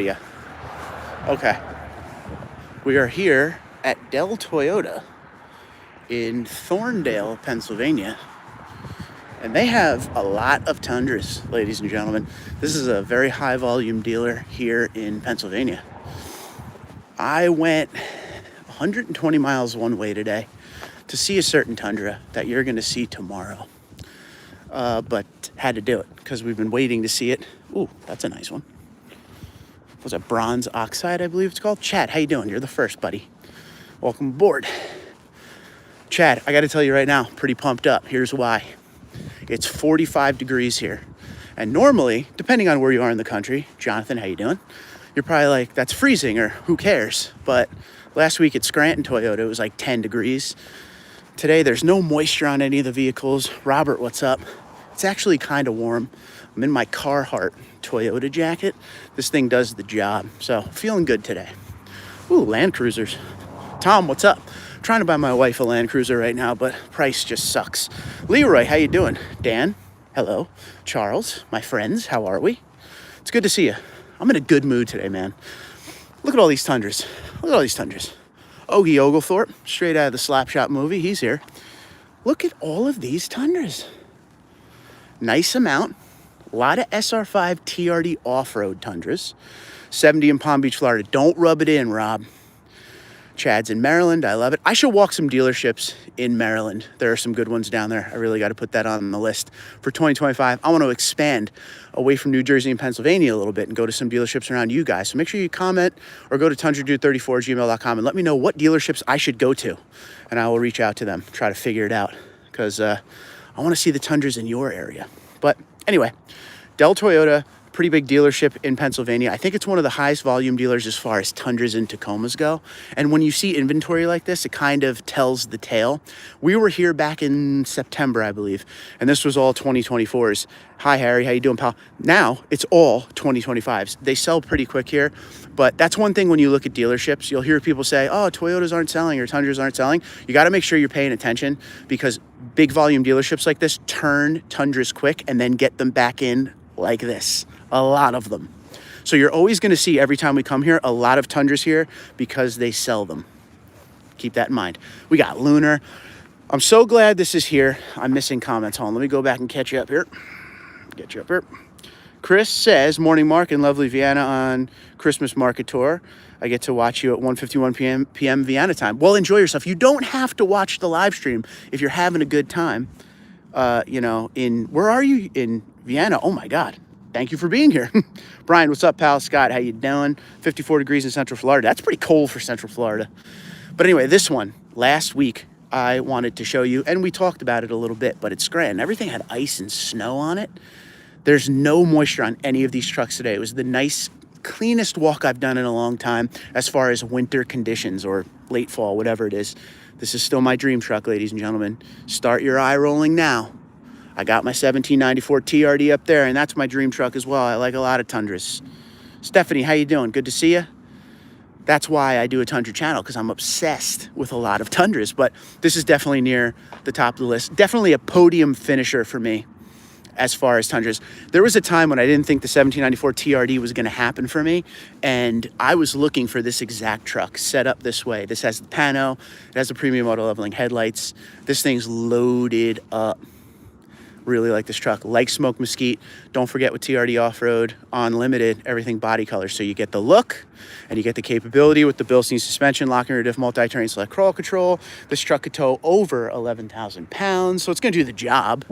Yeah. Okay. We are here at Dell Toyota in Thorndale, Pennsylvania. And they have a lot of Tundras, ladies and gentlemen. This is a very high volume dealer here in Pennsylvania. I went 120 miles one way today to see a certain Tundra that you're going to see tomorrow. But had to do it because we've been waiting to see it. Ooh, that's a nice one. Was it bronze oxide, I believe it's called? Chad, how you doing? You're the first, buddy. Welcome aboard. Chad, I got to tell you right now, pretty pumped up. Here's why. It's 45 degrees here. And normally, depending on where you are in the country, Jonathan, how you doing? You're probably like, that's freezing or who cares? But last week at Scranton Toyota, it was like 10 degrees. Today, there's no moisture on any of the vehicles. Robert, what's up? It's actually kind of warm. I'm in my Carhartt Toyota jacket. This thing does the job. So feeling good today. Ooh, Land Cruisers. Tom, what's up? I'm trying to buy my wife a Land Cruiser right now, but price just sucks. Leroy, how you doing? Dan, hello. Charles, my friends, how are we? It's good to see you. I'm in a good mood today, man. Look at all these Tundras. Look at all these Tundras. Ogie Oglethorpe, straight out of the Slapshot movie. He's here. Look at all of these Tundras. Nice amount. A lot of SR5 TRD off-road Tundras. 70 in Palm Beach, Florida. Don't rub it in, Rob. Chad's in Maryland. I love it. I should walk some dealerships in Maryland. There are some good ones down there. I really got to put that on the list for 2025. I want to expand away from New Jersey and Pennsylvania a little bit and go to some dealerships around you guys. So make sure you comment or go to tundradude34@gmail.com and let me know what dealerships I should go to. And I will reach out to them, try to figure it out because I want to see the Tundras in your area. But anyway, Dell Toyota, pretty big dealership in Pennsylvania. I think it's one of the highest volume dealers as far as Tundras and Tacomas go. And when you see inventory like this, it kind of tells the tale. We were here back in September, I believe, and this was all 2024s. Hi, Harry. How you doing, pal? Now it's all 2025s. They sell pretty quick here, but that's one thing when you look at dealerships. You'll hear people say, oh, Toyotas aren't selling or Tundras aren't selling. You got to make sure you're paying attention because big volume dealerships like this turn Tundras quick and then get them back in like this. A lot of them. So you're always going to see every time we come here a lot of Tundras here because they sell them. Keep that in mind. We got Lunar. I'm so glad this is here. I'm missing comments. Hold on. Let me go back and catch you up here. Get you up here. Chris says, morning, Mark, in lovely Vienna on Christmas market tour. I get to watch you at 1:51 p.m. Vienna time. Well, enjoy yourself. You don't have to watch the live stream if you're having a good time. Where are you? In Vienna. Oh my God. Thank you for being here. Brian, what's up, pal? Scott, how you doing? 54 degrees in Central Florida. That's pretty cold for Central Florida. But anyway, this one, last week, I wanted to show you, and we talked about it a little bit, but it's Scranton. Everything had ice and snow on it. There's no moisture on any of these trucks today. It was the nice, cleanest walk I've done in a long time as far as winter conditions or late fall, whatever it is. This is still my dream truck, ladies and gentlemen. Start your eye rolling now. I got my 1794 TRD up there, and that's my dream truck as well. I like a lot of Tundras. Stephanie, how you doing? Good to see you. That's why I do a Tundra channel, because I'm obsessed with a lot of Tundras, but this is definitely near the top of the list. Definitely a podium finisher for me as far as Tundras. There was a time when I didn't think the 1794 TRD was going to happen for me, and I was looking for this exact truck set up this way. This has the pano, it has the premium auto leveling headlights. This thing's loaded up. Really like this truck. Like Smoke Mesquite. Don't forget with TRD Off-Road Unlimited, everything body color. So you get the look and you get the capability with the Bilstein suspension, locking rear diff, multi-terrain select crawl control. This truck could tow over 11,000 pounds. So it's going to do the job.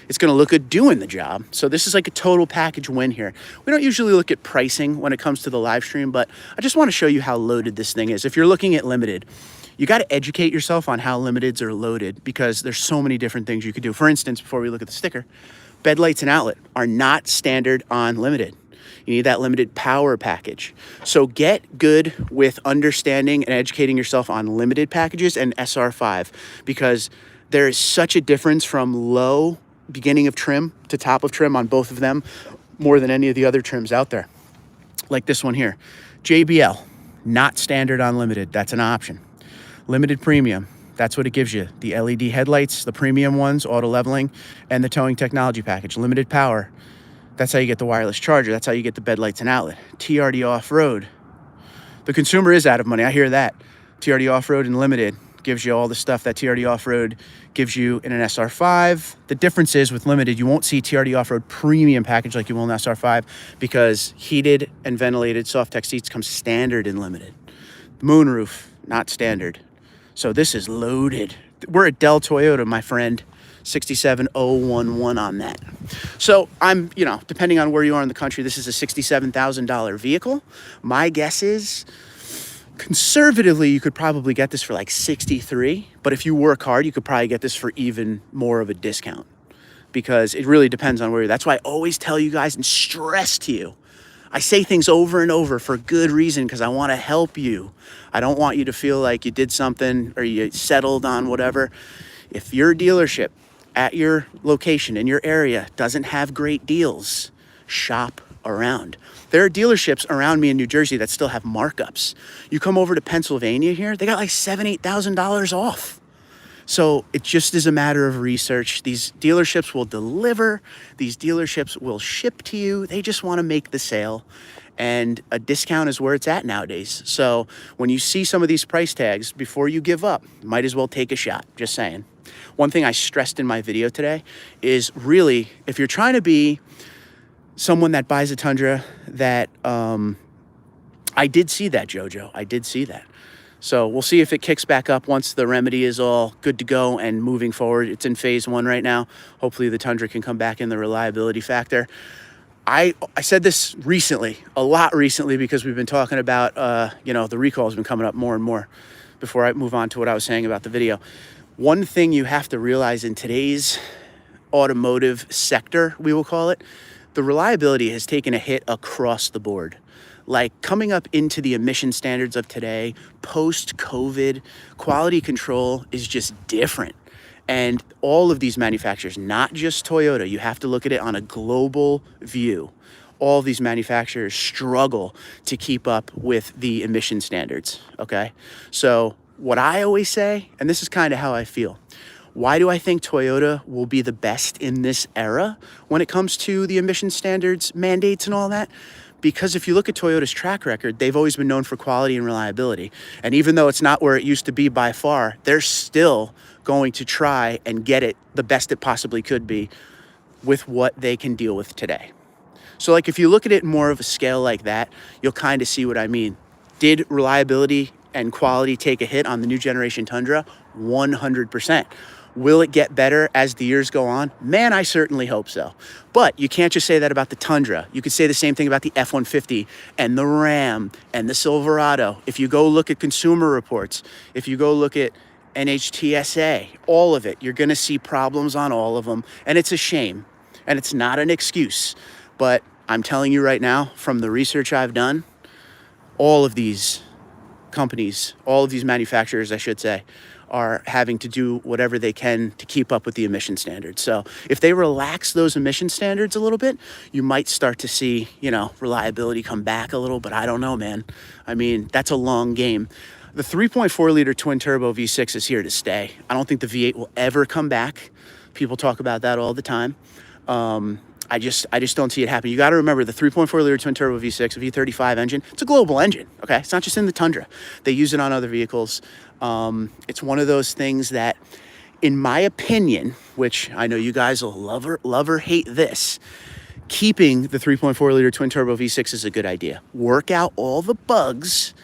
It's going to look good doing the job. So this is like a total package win here. We don't usually look at pricing when it comes to the live stream, but I just want to show you how loaded this thing is. If you're looking at limited, you got to educate yourself on how limiteds are loaded because there's so many different things you could do. For instance, before we look at the sticker, bed lights and outlet are not standard on limited. You need that limited power package. So get good with understanding and educating yourself on limited packages and SR5 because there is such a difference from low beginning of trim to top of trim on both of them more than any of the other trims out there. Like this one here, JBL, not standard on limited. That's an option. Limited premium, that's what it gives you. The LED headlights, the premium ones, auto leveling, and the towing technology package. Limited power, That's how you get the wireless charger. That's how you get the bed lights and outlet. TRD off-road. The consumer is out of money. I hear that. TRD off-road and limited gives you all the stuff that TRD off-road gives you in an SR5. The difference is with limited, you won't see TRD off-road premium package like you will in SR5 because heated and ventilated Softex seats come standard in limited. Moonroof, not standard. So this is loaded. We're at Del Toyota, my friend. 67011 on that. So I'm, depending on where you are in the country, this is a $67,000 vehicle. My guess is conservatively, you could probably get this for like 63, but if you work hard, you could probably get this for even more of a discount because it really depends on where you're. That's why I always tell you guys and stress to you. I say things over and over for good reason because I want to help you. I don't want you to feel like you did something or you settled on whatever. If your dealership at your location in your area doesn't have great deals, shop around. There are dealerships around me in New Jersey that still have markups. You come over to Pennsylvania here, they got like $7,000, $8,000 off. So it just is a matter of research. These dealerships will deliver. These dealerships will ship to you. They just want to make the sale. And a discount is where it's at nowadays. So when you see some of these price tags, before you give up, might as well take a shot. Just saying. One thing I stressed in my video today is really, if you're trying to be someone that buys a Tundra that, I did see that, Jojo. I did see that. So we'll see if it kicks back up once the remedy is all good to go and moving forward. It's in phase 1 right now. Hopefully the Tundra can come back in the reliability factor. I said this recently, a lot recently, because we've been talking about, the recall has been coming up more and more before I move on to what I was saying about the video. One thing you have to realize in today's automotive sector, we will call it, the reliability has taken a hit across the board. Like coming up into the emission standards of today, post-COVID, quality control is just different. And all of these manufacturers, not just Toyota, you have to look at it on a global view. All of these manufacturers struggle to keep up with the emission standards, okay? So what I always say, and this is kind of how I feel, why do I think Toyota will be the best in this era when it comes to the emission standards, mandates, and all that? Because if you look at Toyota's track record, they've always been known for quality and reliability. And even though it's not where it used to be by far, they're still going to try and get it the best it possibly could be with what they can deal with today. So like if you look at it more of a scale like that, you'll kind of see what I mean. Did reliability and quality take a hit on the new generation Tundra? 100%. Will it get better as the years go on? Man, I certainly hope so. But you can't just say that about the Tundra. You could say the same thing about the F-150 and the Ram and the Silverado. If you go look at consumer reports, if you go look at NHTSA, all of it, you're going to see problems on all of them. And it's a shame. And it's not an excuse. But I'm telling you right now, from the research I've done, all of these companies, all of these manufacturers, I should say, are having to do whatever they can to keep up with the emission standards. So if they relax those emission standards a little bit, you might start to see, reliability come back a little, but I don't know, man. I mean, that's a long game. The 3.4 liter twin turbo V6 is here to stay. I don't think the V8 will ever come back. People talk about that all the time. I just don't see it happen. You got to remember the 3.4 liter twin turbo V6, V35 engine. It's a global engine. Okay, it's not just in the Tundra. They use it on other vehicles. It's one of those things that, in my opinion, which I know you guys will love or hate this, keeping the 3.4 liter twin turbo V6 is a good idea. Work out all the bugs,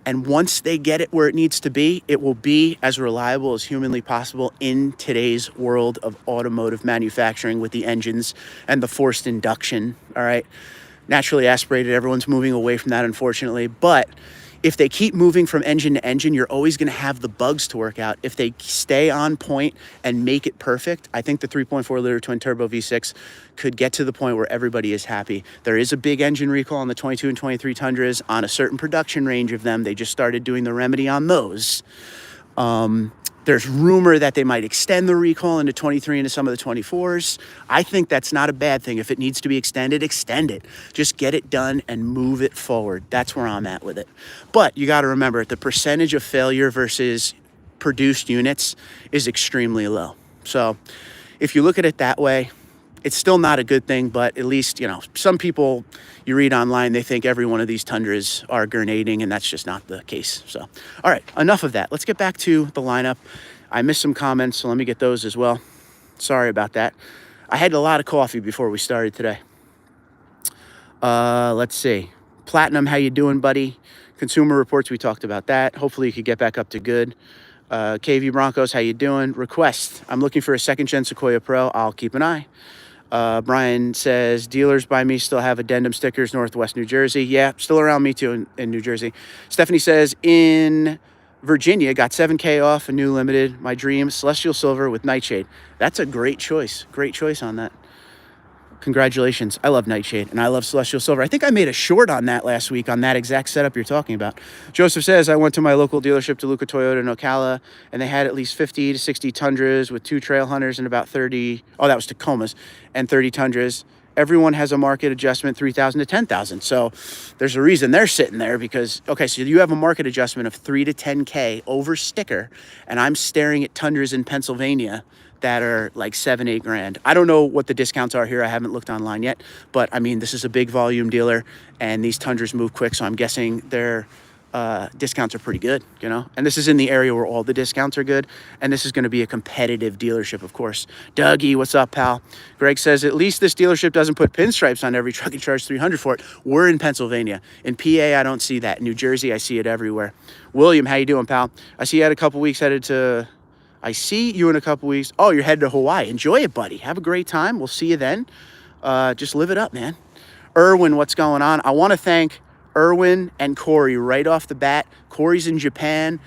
and once they get it where it needs to be, it will be as reliable as humanly possible in today's world of automotive manufacturing with the engines and the forced induction, all right? Naturally aspirated, everyone's moving away from that, unfortunately, but if they keep moving from engine to engine, you're always going to have the bugs to work out. If they stay on point and make it perfect, I think the 3.4 liter twin turbo V6 could get to the point where everybody is happy. There is a big engine recall on the 22 and 23 Tundras on a certain production range of them. They just started doing the remedy on those. There's rumor that they might extend the recall into 23 into some of the 24s. I think that's not a bad thing. If it needs to be extended, extend it. Just get it done and move it forward. That's where I'm at with it. But you got to remember, the percentage of failure versus produced units is extremely low. So if you look at it that way, It's still not a good thing, but at least, some people you read online, they think every one of these Tundras are grenading, and that's just not the case. So, all right, enough of that. Let's get back to the lineup. I missed some comments, so let me get those as well. Sorry about that. I had a lot of coffee before we started today. Let's see. Platinum, how you doing, buddy? Consumer Reports, we talked about that. Hopefully you could get back up to good. KV Broncos, how you doing? Request, I'm looking for a second-gen Sequoia Pro. I'll keep an eye. Brian says, dealers by me still have addendum stickers, Northwest New Jersey. Yeah, still around me too in New Jersey. Stephanie says, in Virginia, got 7K off a new limited. My dream, Celestial Silver with Nightshade. That's a great choice. Great choice on that. Congratulations. I love Nightshade and I love Celestial Silver. I think I made a short on that last week on that exact setup you're talking about. Joseph says, I went to my local dealership, DeLuca Toyota in Ocala, and they had at least 50 to 60 Tundras with 2 Trail Hunters and about 30, that was Tacomas, and 30 Tundras. Everyone has a market adjustment, 3,000 to 10,000. So there's a reason they're sitting there because, okay, so you have a market adjustment of 3 to 10K over sticker, and I'm staring at Tundras in Pennsylvania that are like 7-8 grand. I don't know what the discounts are here. I haven't looked online yet, but I mean, this is a big volume dealer and these Tundras move quick. So I'm guessing their discounts are pretty good, and this is in the area where all the discounts are good. And this is going to be a competitive dealership, of course. Dougie, what's up, pal? Greg says, at least this dealership doesn't put pinstripes on every truck and charge $300 for it. We're in Pennsylvania. In PA, I don't see that. In New Jersey, I see it everywhere. William, how you doing, pal? I see you had a couple weeks headed to... I see you in a couple weeks. Oh, you're headed to Hawaii. Enjoy it, buddy. Have a great time. We'll see you then. Just live it up, man. Erwin, what's going on? I want to thank Erwin and Corey right off the bat. Corey's in Japan.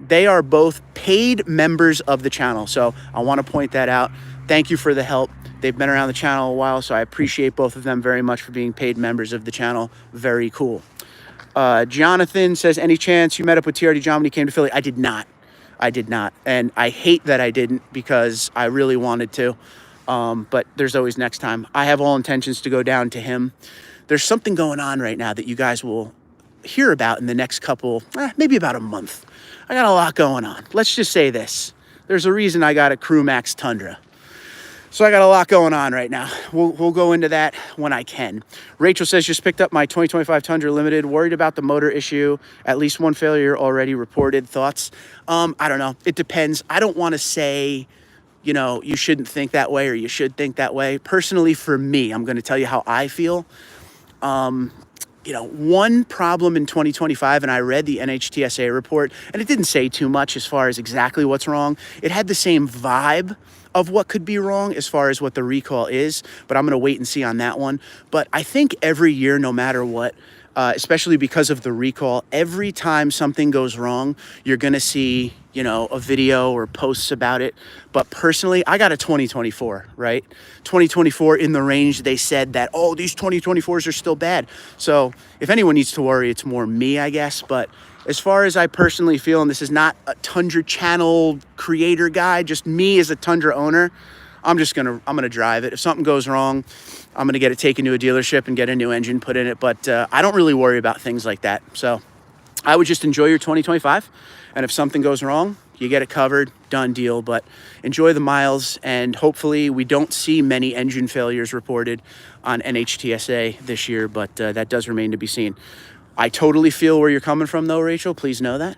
They are both paid members of the channel. So I want to point that out. Thank you for the help. They've been around the channel a while, so I appreciate both of them very much for being paid members of the channel. Very cool. Jonathan says, any chance you met up with TRD John when he came to Philly? I did not. And I hate that I didn't because I really wanted to. But there's always next time. I have all intentions to go down to him. There's something going on right now that you guys will hear about in the next couple, maybe about a month. I got a lot going on. Let's just say this. There's a reason I got a Crew Max Tundra. So I got a lot going on right now. We'll go into that when I can. Rachel says, just picked up my 2025 Tundra Limited. Worried about the motor issue. At least one failure already reported. Thoughts? I don't know. It depends. I don't want to say, you shouldn't think that way or you should think that way. Personally, for me, I'm going to tell you how I feel. One problem in 2025, and I read the NHTSA report, and it didn't say too much as far as exactly what's wrong. It had the same vibe of what could be wrong as far as what the recall is, but I'm going to wait and see on that one. But I think every year, no matter what, especially because of the recall, every time something goes wrong, you're going to see, a video or posts about it. But personally, I got a 2024, right? 2024 in the range they said that, these 2024s are still bad. So if anyone needs to worry, it's more me, I guess. But as far as I personally feel, and this is not a Tundra channel creator guide, just me as a Tundra owner, I'm gonna drive it. If something goes wrong, I'm gonna get it taken to a dealership and get a new engine put in it. But I don't really worry about things like that. So I would just enjoy your 2025. And if something goes wrong, you get it covered, done deal. But enjoy the miles, and hopefully we don't see many engine failures reported on NHTSA this year, but that does remain to be seen. I totally feel where you're coming from, though, Rachel. Please know that.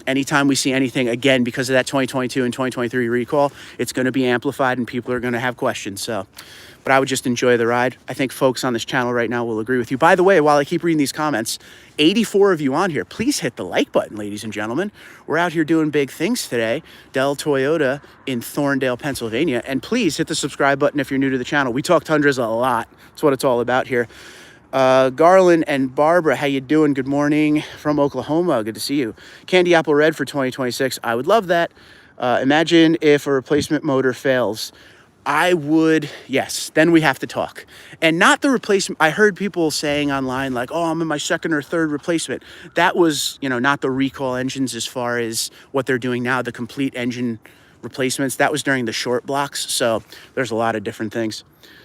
Anytime we see anything, again, because of that 2022 and 2023 recall, it's going to be amplified and people are going to have questions. But I would just enjoy the ride. I think folks on this channel right now will agree with you. By the way, while I keep reading these comments, 84 of you on here, please hit the like button, ladies and gentlemen. We're out here doing big things today. Del Toyota in Thorndale, Pennsylvania. And please hit the subscribe button if you're new to the channel. We talk Tundras a lot. That's what it's all about here. Garland and Barbara, how you doing? Good morning from Oklahoma. Good to see you. Candy Apple Red for 2026. I would love that. Imagine if a replacement motor fails. I would, yes, then we have to talk. And not the replacement. I heard people saying online like, I'm in my second or third replacement. That was, not the recall engines as far as what they're doing now, the complete engine replacements. That was during the short blocks. So there's a lot of different things.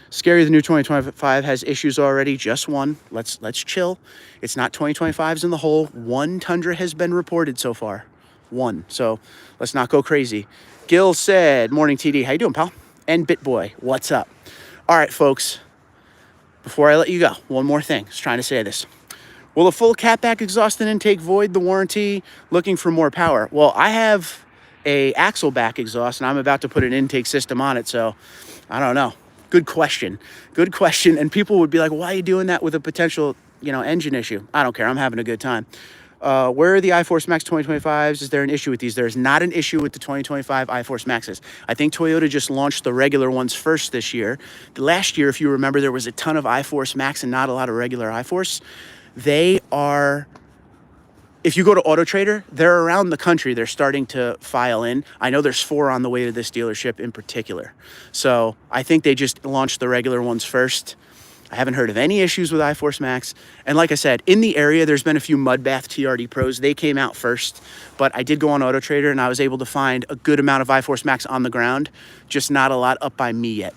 Scary, the new 2025 has issues already. Just one. Let's chill. It's not 2025's in the hole. One Tundra has been reported so far. One. So let's not go crazy. Gil said, morning TD. How you doing, pal? and BitBoy, what's up? All right, folks, before I let you go, one more thing. I was trying to say this. Will a full catback exhaust and intake void the warranty? Looking for more power? Well, I have a axle back exhaust, and I'm about to put an intake system on it, so I don't know. Good question. Good question. And people would be like, why are you doing that with a potential, engine issue? I don't care. I'm having a good time. Where are the iForce Max 2025s? Is there an issue with these? There's not an issue with the 2025 iForce Maxes. I think Toyota just launched the regular ones first this year. Last year, if you remember, there was a ton of iForce Max and not a lot of regular iForce. They are, if you go to Auto Trader, they're around the country. They're starting to file in. I know there's 4 on the way to this dealership in particular. So I think they just launched the regular ones first. I haven't heard of any issues with iForce Max. And like I said, in the area, there's been a few Mudbath TRD Pros. They came out first, but I did go on Auto Trader and I was able to find a good amount of iForce Max on the ground, just not a lot up by me yet.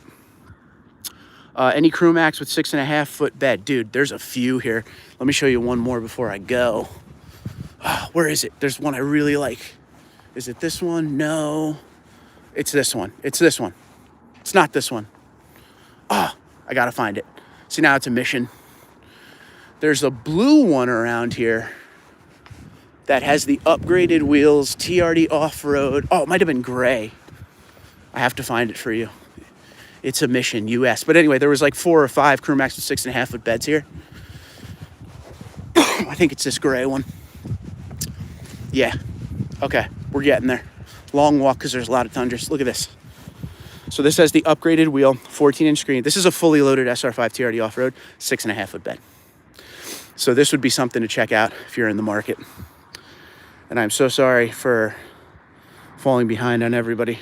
Any Crew Max with 6.5 foot bed? Dude, there's a few here. Let me show you one more before I go. Oh, where is it? There's one I really like. Is it this one? No. It's this one. It's this one. It's not this one. Oh, I gotta find it. See, now it's a mission. There's a blue one around here that has the upgraded wheels, TRD off-road. Oh, it might have been gray. I have to find it for you. It's a mission, US. But anyway, there was like 4 or 5 Crew Max with 6.5 foot beds here. I think it's this gray one. Yeah. Okay, we're getting there. Long walk because there's a lot of Tundras. Look at this. So this has the upgraded wheel, 14-inch screen. This is a fully loaded SR5 TRD off-road, 6.5 foot bed. So this would be something to check out if you're in the market. And I'm so sorry for falling behind on everybody.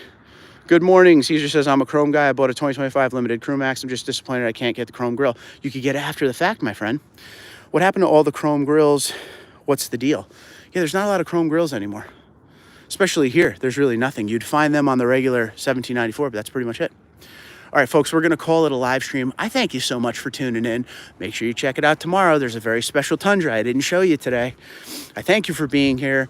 Good morning. Caesar says, I'm a chrome guy. I bought a 2025 limited Crew Max. I'm just disappointed I can't get the chrome grill. You could get it after the fact, my friend. What happened to all the chrome grills? What's the deal? Yeah, there's not a lot of chrome grills anymore. Especially here, there's really nothing. You'd find them on the regular 1794, but that's pretty much it. All right, folks, we're going to call it a live stream. I thank you so much for tuning in. Make sure you check it out tomorrow. There's a very special Tundra I didn't show you today. I thank you for being here.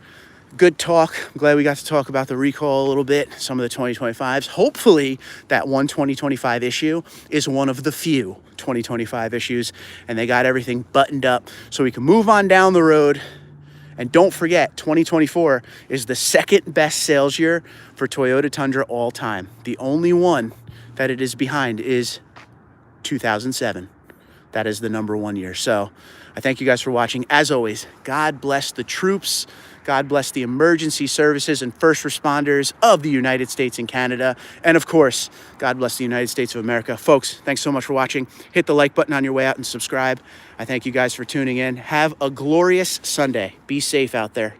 Good talk. I'm glad we got to talk about the recall a little bit, some of the 2025s. Hopefully that one 2025 issue is one of the few 2025 issues, and they got everything buttoned up so we can move on down the road. And don't forget, 2024 is the second best sales year for Toyota Tundra all time. The only one that it is behind is 2007. That is the #1 year. So I thank you guys for watching. As always, God bless the troops. God bless the emergency services and first responders of the United States and Canada. And of course, God bless the United States of America. Folks, thanks so much for watching. Hit the like button on your way out and subscribe. I thank you guys for tuning in. Have a glorious Sunday. Be safe out there.